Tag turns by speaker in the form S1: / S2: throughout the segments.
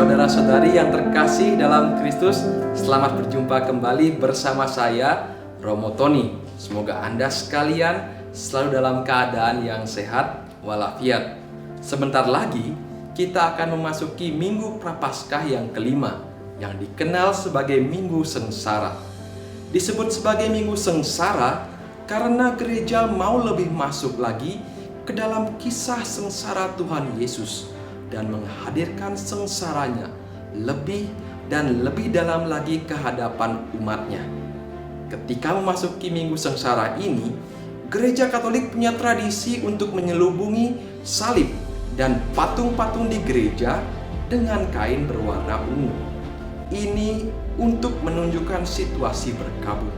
S1: Saudara-saudari yang terkasih dalam Kristus, selamat berjumpa kembali bersama saya, Romo Tony. Semoga Anda sekalian selalu dalam keadaan yang sehat walafiat. Sebentar lagi kita akan memasuki Minggu Prapaskah yang kelima, yang dikenal sebagai Minggu Sengsara. Disebut sebagai Minggu Sengsara karena gereja mau lebih masuk lagi ke dalam kisah sengsara Tuhan Yesus dan menghadirkan sengsaranya lebih dan lebih dalam lagi ke hadapan umatnya. Ketika memasuki Minggu Sengsara ini, Gereja Katolik punya tradisi untuk menyelubungi salib dan patung-patung di gereja dengan kain berwarna ungu. Ini untuk menunjukkan situasi berkabung.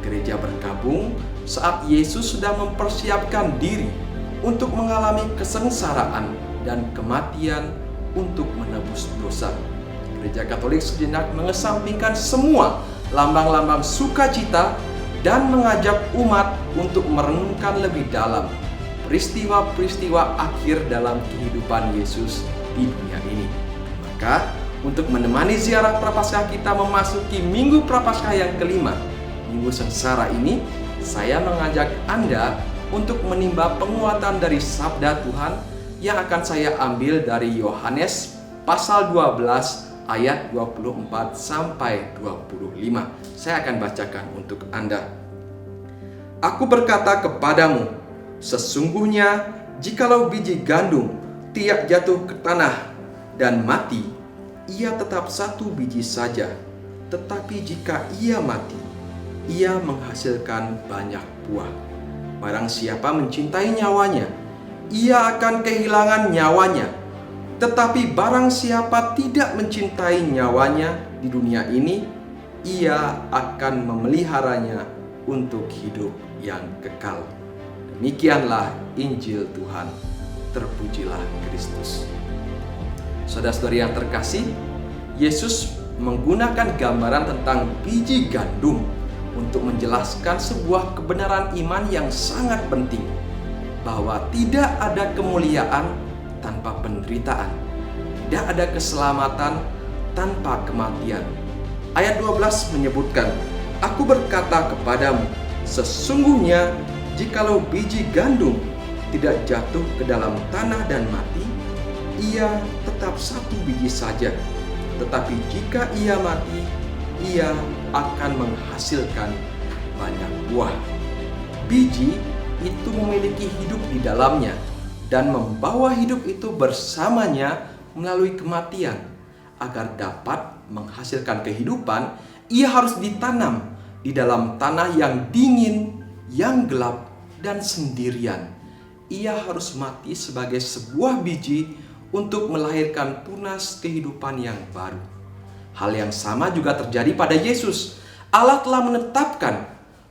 S1: Gereja berkabung saat Yesus sedang mempersiapkan diri untuk mengalami kesengsaraan dan kematian untuk menebus dosa. Gereja Katolik sejenak mengesampingkan semua lambang-lambang sukacita dan mengajak umat untuk merenungkan lebih dalam peristiwa-peristiwa akhir dalam kehidupan Yesus di dunia ini. Maka, untuk menemani ziarah Prapaskah kita memasuki Minggu Prapaskah yang kelima, Minggu Sengsara ini, saya mengajak Anda untuk menimba penguatan dari sabda Tuhan yang akan saya ambil dari Yohanes pasal 12 ayat 24 sampai 25. Saya akan bacakan untuk Anda. Aku berkata kepadamu, sesungguhnya jikalau biji gandum tidak jatuh ke tanah dan mati, ia tetap satu biji saja. Tetapi jika ia mati, ia menghasilkan banyak buah. Barang siapa mencintai nyawanya, ia akan kehilangan nyawanya. Tetapi barang siapa tidak mencintai nyawanya di dunia ini, ia akan memeliharanya untuk hidup yang kekal. Demikianlah Injil Tuhan. Terpujilah Kristus. Saudara-saudari yang terkasih, Yesus menggunakan gambaran tentang biji gandum untuk menjelaskan sebuah kebenaran iman yang sangat penting, bahwa tidak ada kemuliaan tanpa penderitaan, tidak ada keselamatan tanpa kematian. Ayat 12 menyebutkan, aku berkata kepadamu, sesungguhnya jikalau biji gandum tidak jatuh ke dalam tanah dan mati, ia tetap satu biji saja. Tetapi jika ia mati, ia akan menghasilkan banyak buah. Biji itu memiliki hidup di dalamnya dan membawa hidup itu bersamanya melalui kematian. Agar dapat menghasilkan kehidupan, ia harus ditanam di dalam tanah yang dingin, yang gelap, dan sendirian. Ia harus mati sebagai sebuah biji untuk melahirkan tunas kehidupan yang baru. Hal yang sama juga terjadi pada Yesus. Allah telah menetapkan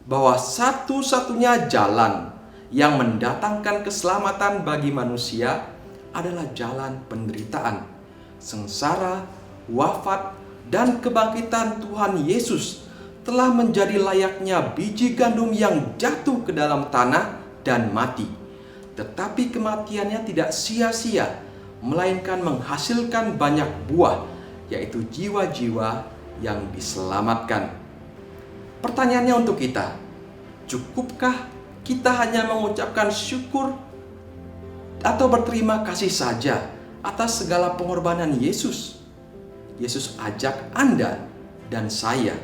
S1: bahwa satu-satunya jalan yang mendatangkan keselamatan bagi manusia adalah jalan penderitaan, sengsara, wafat, dan kebangkitan Tuhan Yesus telah menjadi layaknya biji gandum yang jatuh ke dalam tanah dan mati. Tetapi kematiannya tidak sia-sia, melainkan menghasilkan banyak buah, yaitu jiwa-jiwa yang diselamatkan. Pertanyaannya untuk kita, cukupkah kita hanya mengucapkan syukur atau berterima kasih saja atas segala pengorbanan Yesus? Yesus ajak Anda dan saya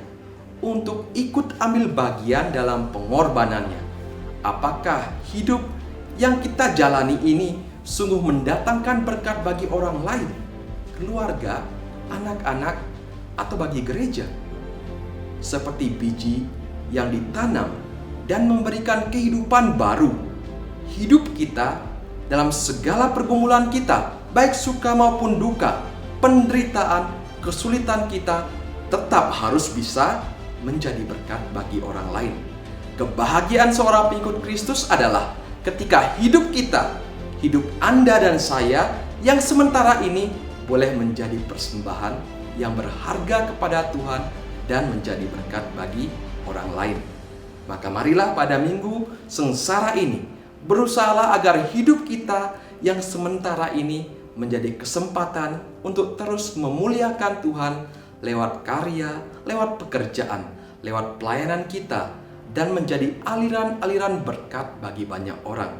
S1: untuk ikut ambil bagian dalam pengorbanannya. Apakah hidup yang kita jalani ini sungguh mendatangkan berkat bagi orang lain, keluarga, anak-anak, atau bagi gereja? Seperti biji yang ditanam dan memberikan kehidupan baru, hidup kita dalam segala pergumulan kita, baik suka maupun duka, penderitaan, kesulitan kita, tetap harus bisa menjadi berkat bagi orang lain. Kebahagiaan seorang pengikut Kristus adalah ketika hidup kita, hidup Anda dan saya yang sementara ini boleh menjadi persembahan yang berharga kepada Tuhan dan menjadi berkat bagi orang lain. Maka marilah pada Minggu Sengsara ini berusahalah agar hidup kita yang sementara ini menjadi kesempatan untuk terus memuliakan Tuhan lewat karya, lewat pekerjaan, lewat pelayanan kita, dan menjadi aliran-aliran berkat bagi banyak orang.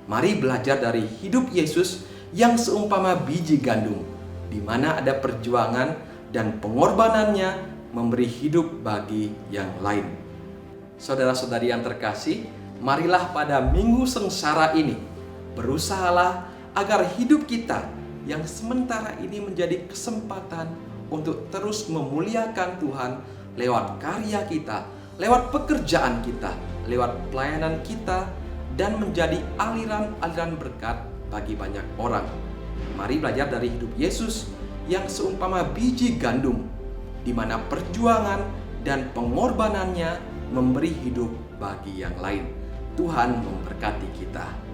S1: Mari belajar dari hidup Yesus yang seumpama biji gandum, di mana ada perjuangan dan pengorbanannya memberi hidup bagi yang lain. Saudara-saudari yang terkasih, marilah pada minggu sengsara ini berusahalah agar hidup kita yang sementara ini menjadi kesempatan untuk terus memuliakan Tuhan lewat karya kita, lewat pekerjaan kita, lewat pelayanan kita, dan menjadi aliran-aliran berkat bagi banyak orang. Mari belajar dari hidup Yesus yang seumpama biji gandum, di mana perjuangan dan pengorbanannya memberi hidup bagi yang lain. Tuhan memberkati kita.